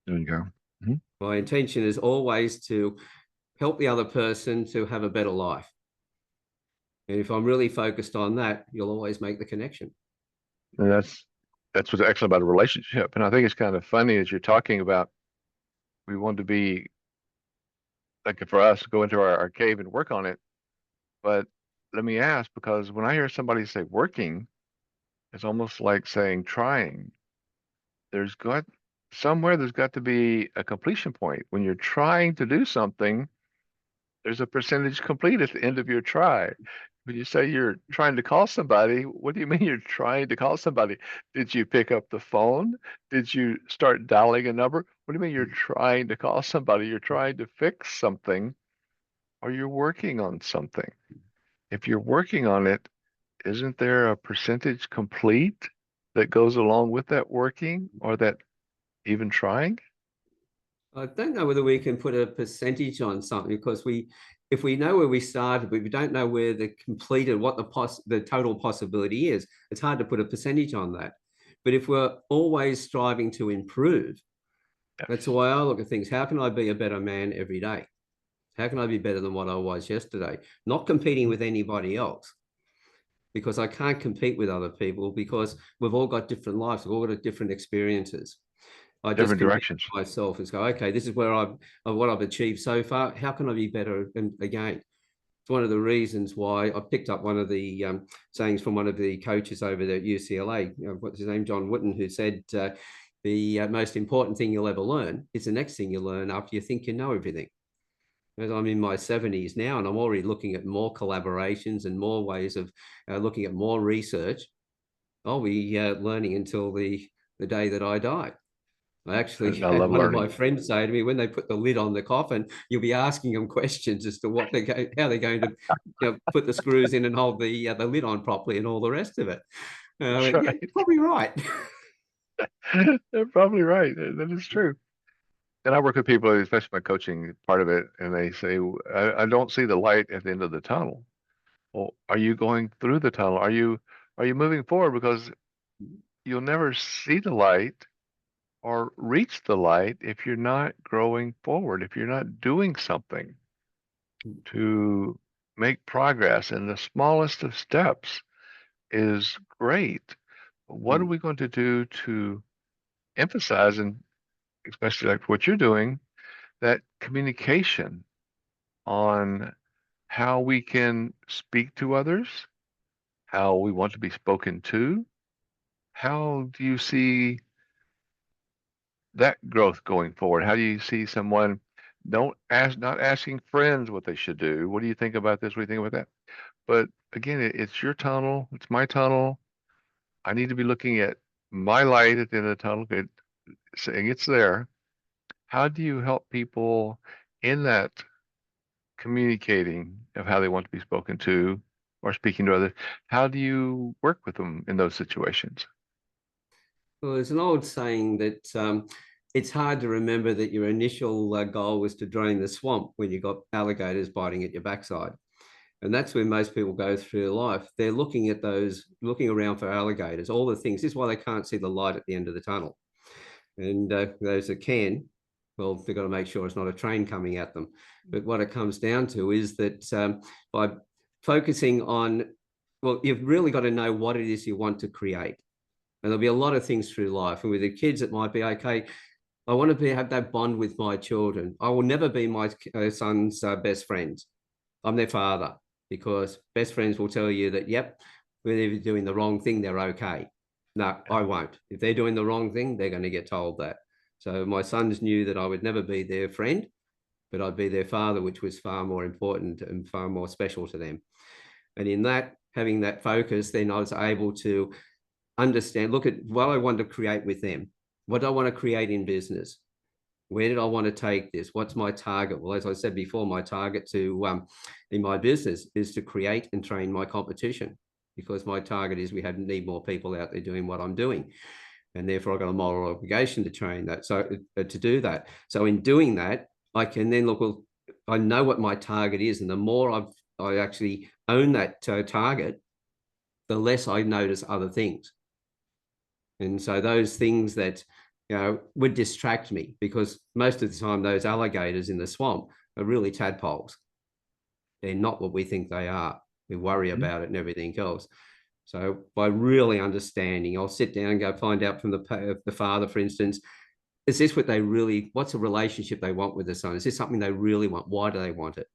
There you go. Mm-hmm. My intention is always to help the other person to have a better life. And if I'm really focused on that, you'll always make the connection. And that's what's excellent about a relationship. And I think it's kind of funny as you're talking about, we want to be like, for us, go into our cave and work on it. But let me ask, because when I hear somebody say working, it's almost like saying trying. There's got to be a completion point. When you're trying to do something, there's a percentage complete at the end of your try. When you say you're trying to call somebody, what do you mean you're trying to call somebody? Did you pick up the phone? Did you start dialing a number? What do you mean you're trying to call somebody? You're trying to fix something, or you're working on something. If you're working on it, isn't there a percentage complete that goes along with that working, or that even trying? I don't know whether we can put a percentage on something because if we know where we started, but we don't know where the completed, what the total possibility is, it's hard to put a percentage on that. But if we're always striving to improve, Yes. that's the way I look at things. How can I be a better man every day? How can I be better than what I was yesterday? Not competing with anybody else, because I can't compete with other people because we've all got different lives. We've all got different experiences. I just Different condemn directions. myself and go, okay, this is where what I've achieved so far. How can I be better again? It's one of the reasons why I picked up one of the sayings from one of the coaches over there at UCLA. What's his name? John Wooden, who said the most important thing you'll ever learn is the next thing you learn after you think you know everything. As I'm in my 70s now, and I'm already looking at more collaborations and more ways of looking at more research. I'll be learning until the day that I die. I actually I had love one of learning. my friends say to me, when they put the lid on the coffin, you'll be asking them questions as to how they're going to put the screws in and hold the lid on properly and all the rest of it. That's Yeah, right. you're probably right. They're probably right. That is true. And I work with people, especially my coaching part of it, and they say, I don't see the light at the end of the tunnel. Well, are you going through the tunnel? Are you moving forward? Because you'll never see the light or reach the light if you're not growing forward, if you're not doing something to make progress. And the smallest of steps is great. What are we going to do to emphasize, and especially like what you're doing, that communication on how we can speak to others, how we want to be spoken to? How do you see that growth going forward? How do you see someone not asking friends what they should do? What do you think about this? What do you think about that? But again, it's your tunnel, it's my tunnel. I need to be looking at my light at the end of the tunnel, saying it's there. How do you help people in that communicating of how they want to be spoken to or speaking to others? How do you work with them in those situations? Well, there's an old saying that it's hard to remember that your initial goal was to drain the swamp when you got alligators biting at your backside. And that's where most people go through life. They're looking around for alligators, all the things. This is why they can't see the light at the end of the tunnel. And those that can, well, they've got to make sure it's not a train coming at them. But what it comes down to is that by focusing on, well, you've really got to know what it is you want to create. And there'll be a lot of things through life. And with the kids, it might be, okay, I want to have that bond with my children. I will never be my son's best friends. I'm their father, because best friends will tell you that, yep, when they're doing the wrong thing, they're okay. No, I won't. If they're doing the wrong thing, they're going to get told that. So my sons knew that I would never be their friend, but I'd be their father, which was far more important and far more special to them. And in that, having that focus, then I was able to understand, look at what I want to create with them. What do I want to create in business? Where did I want to take this? What's my target? Well, as I said before, my target in my business is to create and train my competition, because my target is we need more people out there doing what I'm doing. And therefore I've got a moral obligation to train that. So to do that. So in doing that, I can then look, well, I know what my target is. And the more I actually own that target, the less I notice other things. And so those things that would distract me, because most of the time those alligators in the swamp are really tadpoles. They're not what we think they are. We worry about it and everything else. So by really understanding, I'll sit down and go find out from the father, for instance, is this what they really, what's the relationship they want with the son? Is this something they really want? Why do they want it?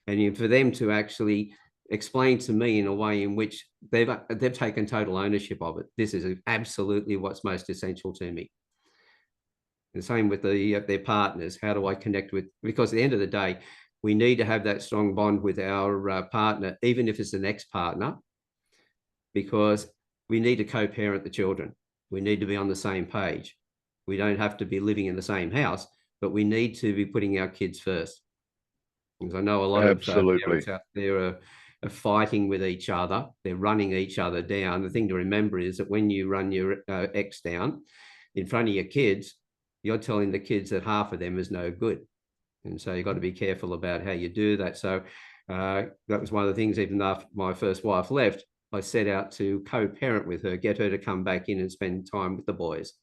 And for them to actually explain to me in a way in which they've taken total ownership of it. This is absolutely what's most essential to me. The same with their partners. How do I connect with? Because at the end of the day, we need to have that strong bond with our partner, even if it's an ex-partner, because we need to co-parent the children. We need to be on the same page. We don't have to be living in the same house, but we need to be putting our kids first. Because I know a lot of Absolutely. parents out there are fighting with each other. They're running each other down. The thing to remember is that when you run your ex down in front of your kids, you're telling the kids that half of them is no good. And so you've got to be careful about how you do that. So that was one of the things, even after my first wife left, I set out to co-parent with her, get her to come back in and spend time with the boys,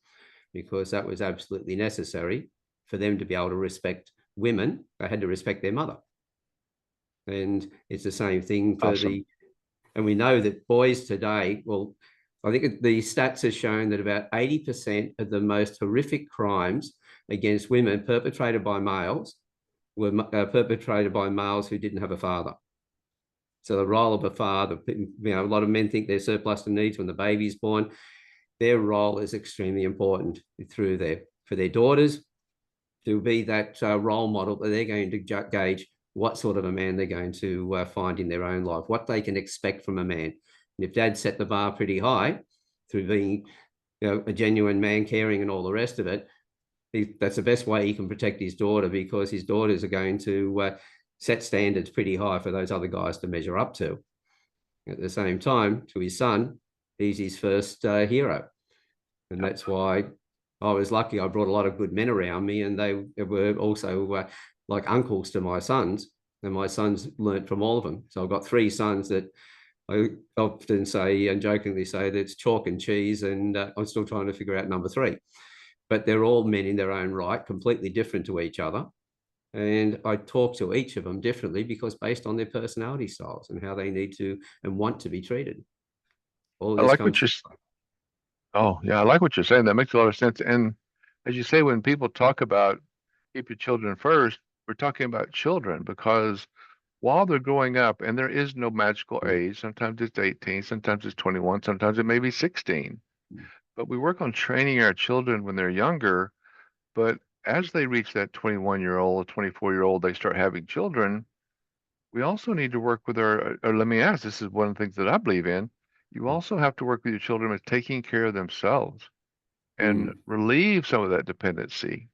because that was absolutely necessary for them to be able to respect women. They had to respect their mother. And it's the same thing for Awesome. and we know that boys today, well, I think the stats have shown that about 80% of the most horrific crimes against women perpetrated by males were perpetrated by males who didn't have a father. So the role of a father, a lot of men think they're surplus to needs when the baby's born. Their role is extremely important for their daughters to be that role model that they're going to gauge what sort of a man they're going to find in their own life, what they can expect from a man. And if dad set the bar pretty high through being a genuine man, caring and all the rest of it, that's the best way he can protect his daughter, because his daughters are going to set standards pretty high for those other guys to measure up to. At the same time, to his son, he's his first hero. And that's why I was lucky. I brought a lot of good men around me, and they were also like uncles to my sons, and my sons learnt from all of them. So I've got three sons that I often say and jokingly say that it's chalk and cheese, and I'm still trying to figure out number three. But they're all men in their own right, completely different to each other. And I talk to each of them differently, because based on their personality styles and how they need to and want to be treated. All of I this like comes what you're. from. Oh, yeah, I like what you're saying. That makes a lot of sense. And as you say, when people talk about keep your children first, we're talking about children because while they're growing up, and there is no magical age, sometimes it's 18, sometimes it's 21, sometimes it may be 16. But we work on training our children when they're younger. But as they reach that 21-year-old, 24-year-old, they start having children. We also need to work with or let me ask, this is one of the things that I believe in. You also have to work with your children with taking care of themselves and Mm. relieve some of that dependency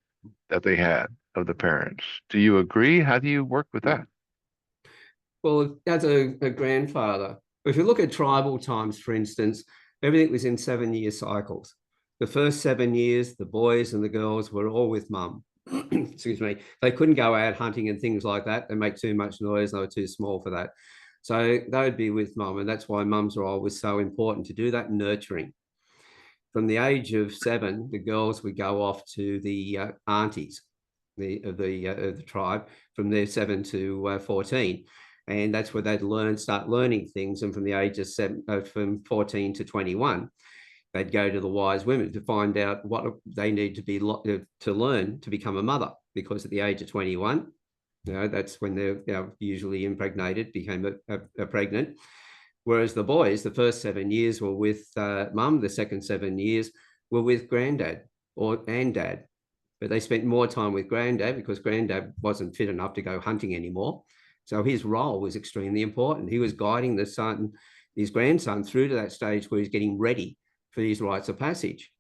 that they had of the parents. Do you agree? How do you work with that? Well, as a grandfather, if you look at tribal times, for instance, everything was in 7-year cycles. The first 7 years, the boys and the girls were all with mum. Excuse me. They couldn't go out hunting and things like that. They make too much noise. They were too small for that. So they would be with mum. And that's why mum's role was so important, to do that nurturing. From the age of 7, the girls would go off to the aunties of the tribe from their 7 to 14. And that's where they'd start learning things. And from the age of 7, from 14 to 21, they'd go to the wise women to find out what they need to learn to become a mother. Because at the age of 21, that's when they're usually impregnated, became pregnant. Whereas the boys, the first 7 years were with mum, the second 7 years were with granddad and dad. But they spent more time with granddad because granddad wasn't fit enough to go hunting anymore. So his role was extremely important. He was guiding his grandson through to that stage where he's getting ready for these rites of passage.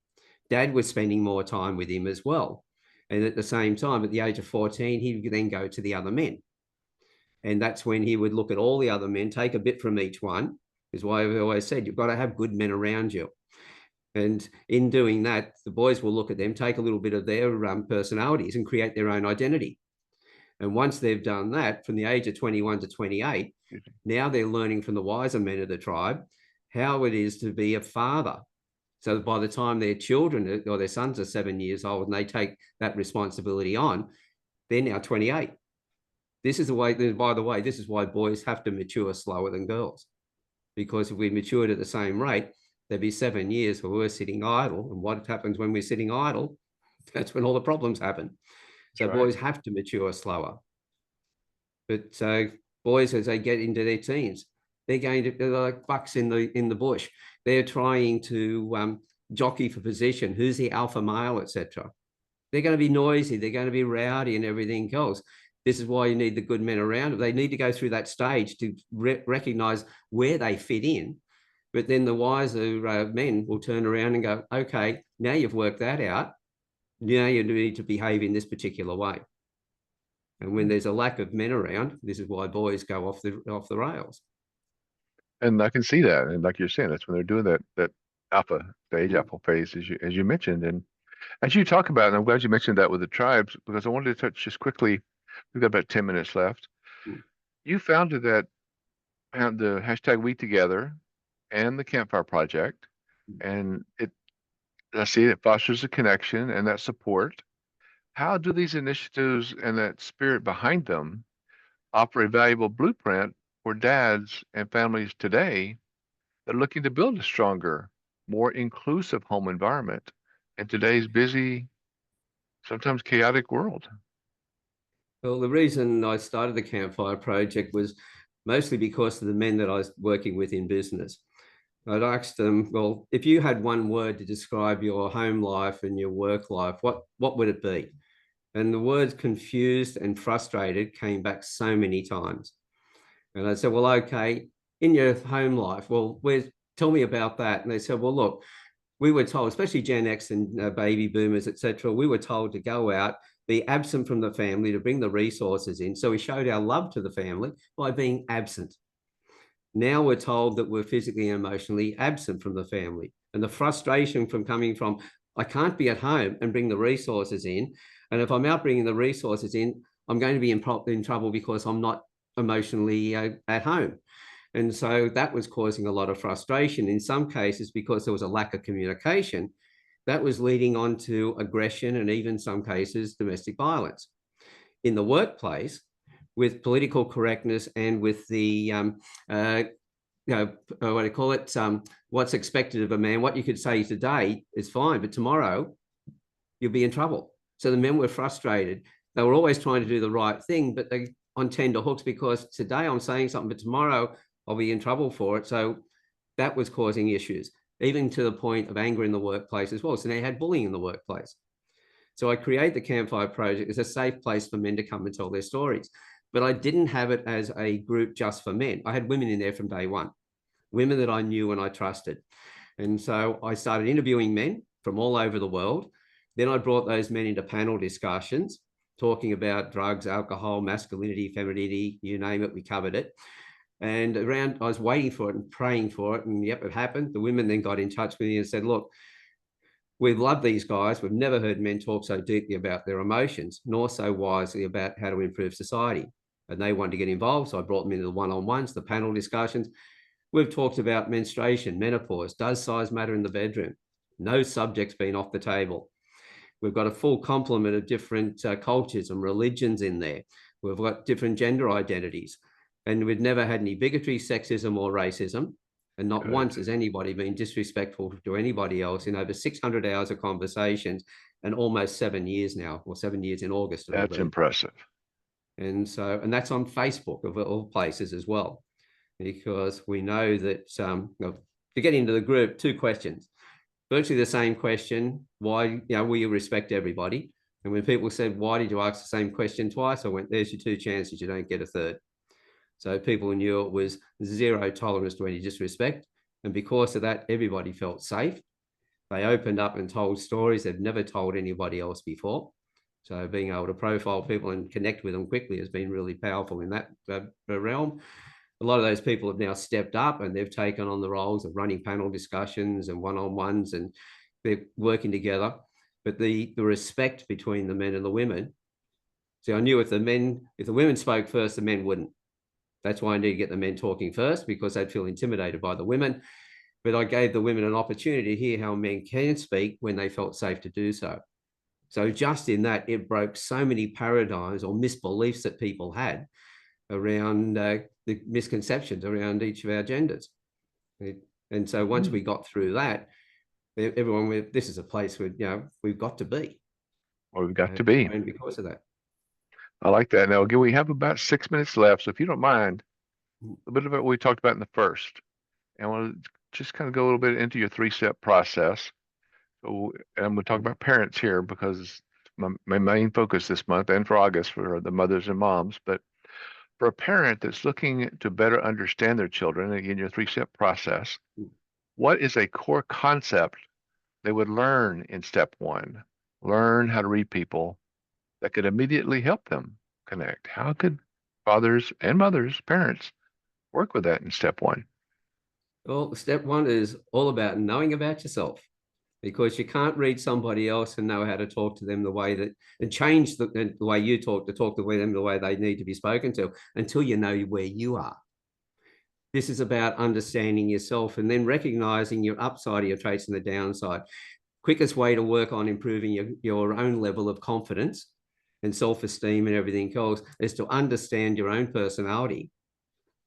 Dad was spending more time with him as well. And at the same time, at the age of 14, he would then go to the other men. And that's when he would look at all the other men, take a bit from each one, is why I've always said, you've got to have good men around you. And in doing that, the boys will look at them, take a little bit of their personalities and create their own identity. And once they've done that, from the age of 21 to 28, now they're learning from the wiser men of the tribe how it is to be a father. So that by the time their children or their sons are 7 years old and they take that responsibility on, they're now 28. This is the way, by the way, this is why boys have to mature slower than girls. Because if we matured at the same rate, there'd be 7 years where we're sitting idle. And what happens when we're sitting idle? That's when all the problems happen. So That's right. boys have to mature slower. But boys, as they get into their teens, they're like bucks in the bush. They're trying to jockey for position. Who's the alpha male, etc. They're going to be noisy. They're going to be rowdy and everything else. This is why you need the good men around. They need to go through that stage to recognize where they fit in. But then the wiser men will turn around and go, okay, now you've worked that out. Now you need to behave in this particular way. And when there's a lack of men around, this is why boys go off the rails. And I can see that. And like you're saying, that's when they're doing that alpha stage, Mm. alpha phase, as you mentioned. And as you talk about, and I'm glad you mentioned that with the tribes, because I wanted to touch just quickly. We've got about 10 minutes left. Mm. You founded the hashtag We Together and the Campfire Project, and I see it fosters a connection and that support. How do these initiatives and that spirit behind them offer a valuable blueprint for dads and families today that are looking to build a stronger more inclusive home environment in today's busy, sometimes chaotic world? Well, the reason I started the Campfire Project was mostly because of the men that I was working with in business. I'd asked them, well, if you had one word to describe your home life and your work life, what would it be? And the words confused and frustrated came back so many times. And I said, well, okay, in your home life, well, tell me about that. And they said, well, look, we were told, especially Gen X and baby boomers, etc., we were told to go out, be absent from the family, to bring the resources in. So we showed our love to the family by being absent. Now we're told that we're physically and emotionally absent from the family. And the frustration from coming from, I can't be at home and bring the resources in. And if I'm out bringing the resources in, I'm going to be in trouble because I'm not emotionally at home. And so that was causing a lot of frustration in some cases because there was a lack of communication that was leading on to aggression and even some cases domestic violence. In the workplace, with political correctness and with the what do you call it? What's expected of a man? What you could say today is fine, but tomorrow you'll be in trouble. So the men were frustrated. They were always trying to do the right thing, but they on tenterhooks because today I'm saying something, but tomorrow I'll be in trouble for it. So that was causing issues, even to the point of anger in the workplace as well. So they had bullying in the workplace. So I created the Campfire Project as a safe place for men to come and tell their stories. But I didn't have it as a group just for men. I had women in there from day one, women that I knew and I trusted. And so I started interviewing men from all over the world. Then I brought those men into panel discussions, talking about drugs, alcohol, masculinity, femininity, you name it, we covered it. And I was waiting for it and praying for it. And yep, it happened. The women then got in touch with me and said, look, we've loved these guys. We've never heard men talk so deeply about their emotions, nor so wisely about how to improve society. And they wanted to get involved. So I brought them into the one-on-ones, the panel discussions. We've talked about menstruation, menopause. Does size matter in the bedroom? No subject's been off the table. We've got a full complement of different cultures and religions in there. We've got different gender identities. And we've never had any bigotry, sexism, or racism. And not Good. once has anybody been disrespectful to anybody else in over 600 hours of conversations and almost 7 years now, or 7 years in August. That's impressive. And that's on Facebook of all places as well, because we know that to get into the group, 2 questions, virtually the same question, why, will you respect everybody? And when people said, why did you ask the same question twice? I went, there's your 2 chances, you don't get a third. So people knew it was zero tolerance to any disrespect. And because of that, everybody felt safe. They opened up and told stories they've never told anybody else before. So being able to profile people and connect with them quickly has been really powerful in that realm. A lot of those people have now stepped up and they've taken on the roles of running panel discussions and one-on-ones, and they're working together. But the respect between the men and the women. So I knew if the women spoke first, the men wouldn't. That's why I need to get the men talking first, because they'd feel intimidated by the women. But I gave the women an opportunity to hear how men can speak when they felt safe to do so. So just in that, it broke so many paradigms or misbeliefs that people had around the misconceptions around each of our genders. And so once we got through that, everyone, this is a place where, we've got to be. Well, we've got to be. And because of that. I like that. Now, again, we have about 6 minutes left. So if you don't mind, a bit of what we talked about in the first, and I want to just kind of go a little bit into your 3-step process. So, and I'm going to talk about parents here because my main focus this month and for August for the mothers and moms. But for a parent that's looking to better understand their children, again, your 3-step process, what is a core concept they would learn in step 1? Learn how to read people that could immediately help them connect. How could fathers and mothers, parents, work with that in step 1? Well, step 1 is all about knowing about yourself, because you can't read somebody else and know how to talk to them the way that, and change the way you talk to them the way they need to be spoken to, until you know where you are. This is about understanding yourself and then recognizing your upside of your traits and the downside. Quickest way to work on improving your own level of confidence and self-esteem and everything else is to understand your own personality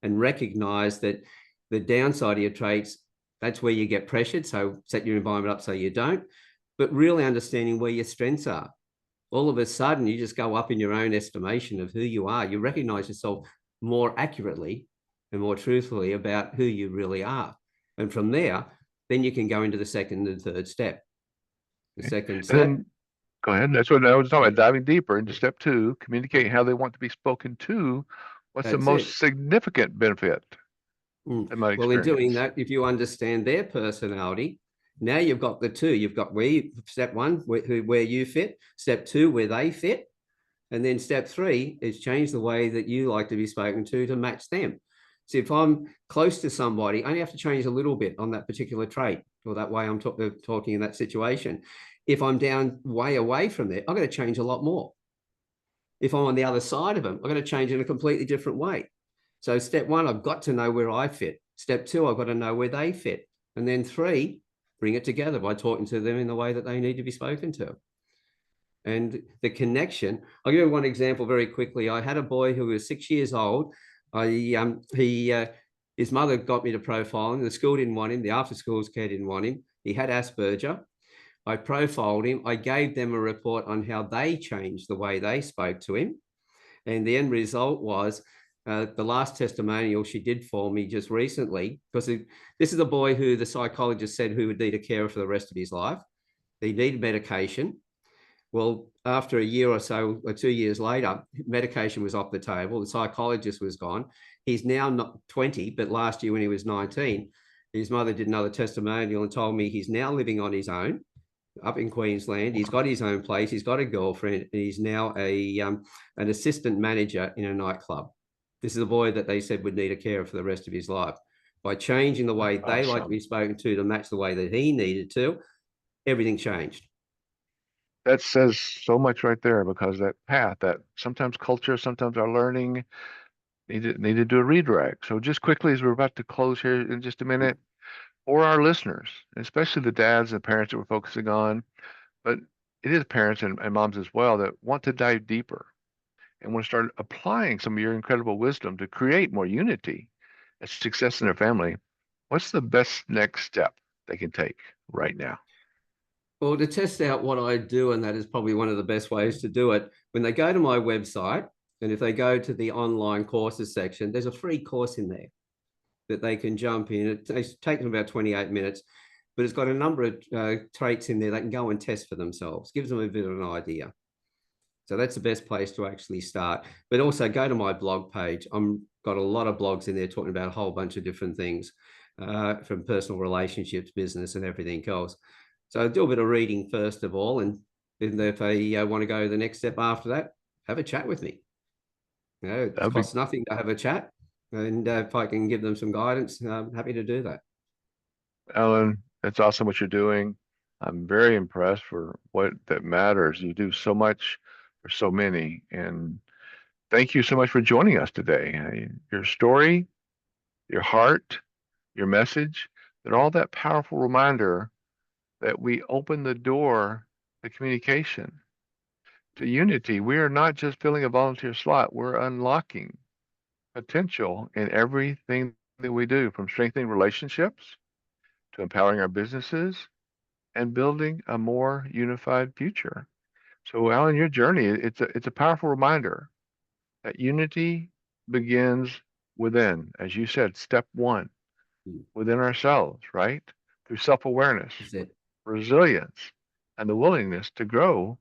and recognize that the downside of your traits That's where you get pressured. So set your environment up so you don't, but really understanding where your strengths are. All of a sudden, you just go up in your own estimation of who you are. You recognize yourself more accurately and more truthfully about who you really are. And from there, then you can go into the second and third step. The Okay. second And step, then go ahead. That's what I was talking about, diving deeper into step two, communicate how they want to be spoken to. What's the that's it. most significant benefit in my Well, in doing experience? that, if you understand their personality, now you've got the two. You've got step one, where you fit, step two, where they fit. And then step three is change the way that you like to be spoken to match them. So if I'm close to somebody, I only have to change a little bit on that particular trait or that way I'm talking in that situation. If I'm down way away from there, I'm going to change a lot more. If I'm on the other side of them, I'm going to change in a completely different way. So step one, I've got to know where I fit. Step two, I've got to know where they fit. And then three, bring it together by talking to them in the way that they need to be spoken to. And the connection, I'll give you one example very quickly. I had a boy who was 6 years old. His mother got me to profile him. The school didn't want him. The after schools care didn't want him. He had Asperger. I profiled him. I gave them a report on how they changed the way they spoke to him. And the end result was the last testimonial she did for me just recently, because this is a boy who the psychologist said who would need a carer for the rest of his life. He needed medication. Well, after a year or so, or 2 years later, medication was off the table. The psychologist was gone. He's now not 20, but last year when he was 19, his mother did another testimonial and told me he's now living on his own up in Queensland. He's got his own place. He's got a girlfriend. And he's now an assistant manager in a nightclub. This is a boy that they said would need a carer for the rest of his life. By changing the way they like to be spoken to match the way that he needed to, everything changed. That says so much right there because that path, that sometimes culture, sometimes our learning need to do a redirect. So just quickly as we're about to close here in just a minute, for our listeners, especially the dads and parents that we're focusing on, but it is parents and moms as well that want to dive deeper and want to start applying some of your incredible wisdom to create more unity and success in their family. What's the best next step they can take right now? Well, to test out what I do, and that is probably one of the best ways to do it, when they go to my website, and if they go to the online courses section, there's a free course in there that they can jump in. It takes them about 28 minutes, but it's got a number of traits in there they can go and test for themselves. Gives them a bit of an idea. So that's the best place to actually start. But also go to my blog page. I'm got a lot of blogs in there talking about a whole bunch of different things, from personal relationships, business, and everything else. So do a bit of reading first of all, and then if they want to go the next step after that, have a chat with me. It That'd be costs nothing to have a chat, and if I can give them some guidance, I'm happy to do that. Ellen, it's awesome what you're doing. I'm very impressed for what that matters. You do so much for so many. And thank you so much for joining us today. Your story, your heart, your message, they're all that powerful reminder that we open the door to communication, to unity. We are not just filling a volunteer slot, we're unlocking potential in everything that we do, from strengthening relationships to empowering our businesses and building a more unified future. So, Alan, your journey, it's a powerful reminder that unity begins within, as you said, step one, Mm. within ourselves, right? Through self-awareness, That's it. resilience, and the willingness to grow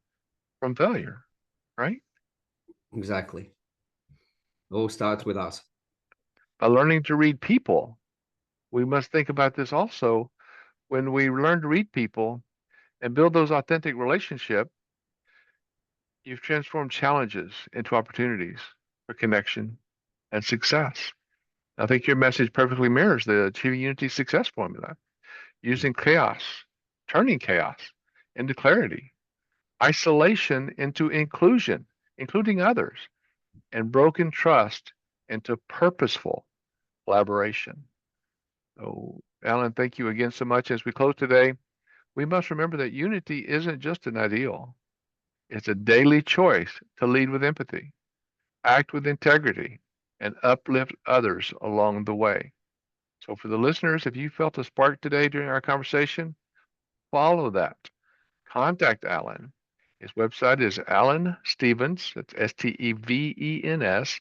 from failure, right? Exactly. It all starts with us. By learning to read people, we must think about this also. When we learn to read people and build those authentic relationships, you've transformed challenges into opportunities for connection and success. I think your message perfectly mirrors the Achieving Unity success formula, using chaos, turning chaos into clarity, isolation into inclusion, including others, and broken trust into purposeful collaboration. So, Alan, thank you again so much. As we close today, we must remember that unity isn't just an ideal, it's a daily choice to lead with empathy, act with integrity, and uplift others along the way. So for the listeners, if you felt a spark today during our conversation, follow that. Contact Alan. His website is Alan Stevens. That's Stevens.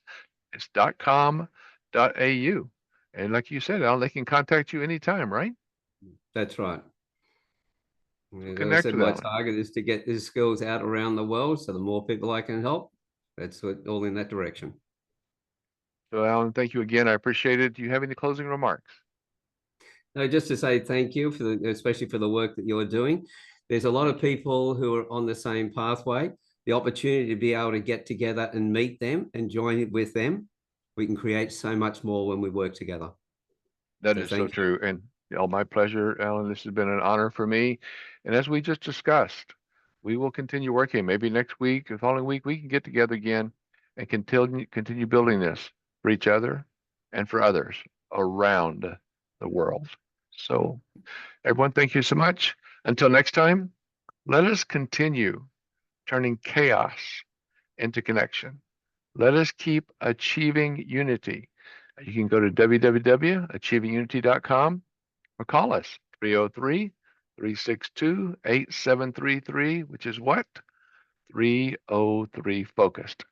It's .com.au. And like you said, Alan, they can contact you anytime, right? That's right. So As I connect said, with my Alan. target is to get these skills out around the world. So the more people I can help, that's all in that direction. So Alan, thank you again. I appreciate it. Do you have any closing remarks? No, just to say thank you for especially for the work that you're doing. There's a lot of people who are on the same pathway. The opportunity to be able to get together and meet them and join with them, we can create so much more when we work together. That So is so thank you. true. And my pleasure, Alan. This has been an honor for me. And as we just discussed, we will continue working. Maybe next week, the following week, we can get together again and continue building this for each other and for others around the world. So, everyone, thank you so much. Until next time, let us continue turning chaos into connection. Let us keep achieving unity. You can go to www.achievingunity.com or call us 303-362-8733, which is what? 303 focused.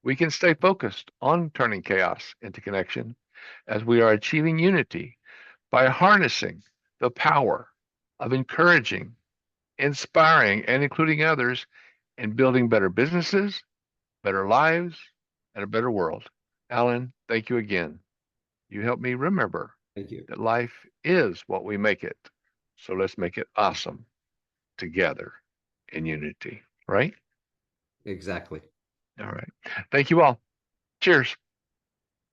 We can stay focused on turning chaos into connection as we are achieving unity by harnessing the power of encouraging, inspiring, and including others in building better businesses, better lives, and a better world. Alan, thank you again. You help me remember Thank you. that life is what we make it. So let's make it awesome together in unity, right? Exactly. All right. Thank you all. Cheers.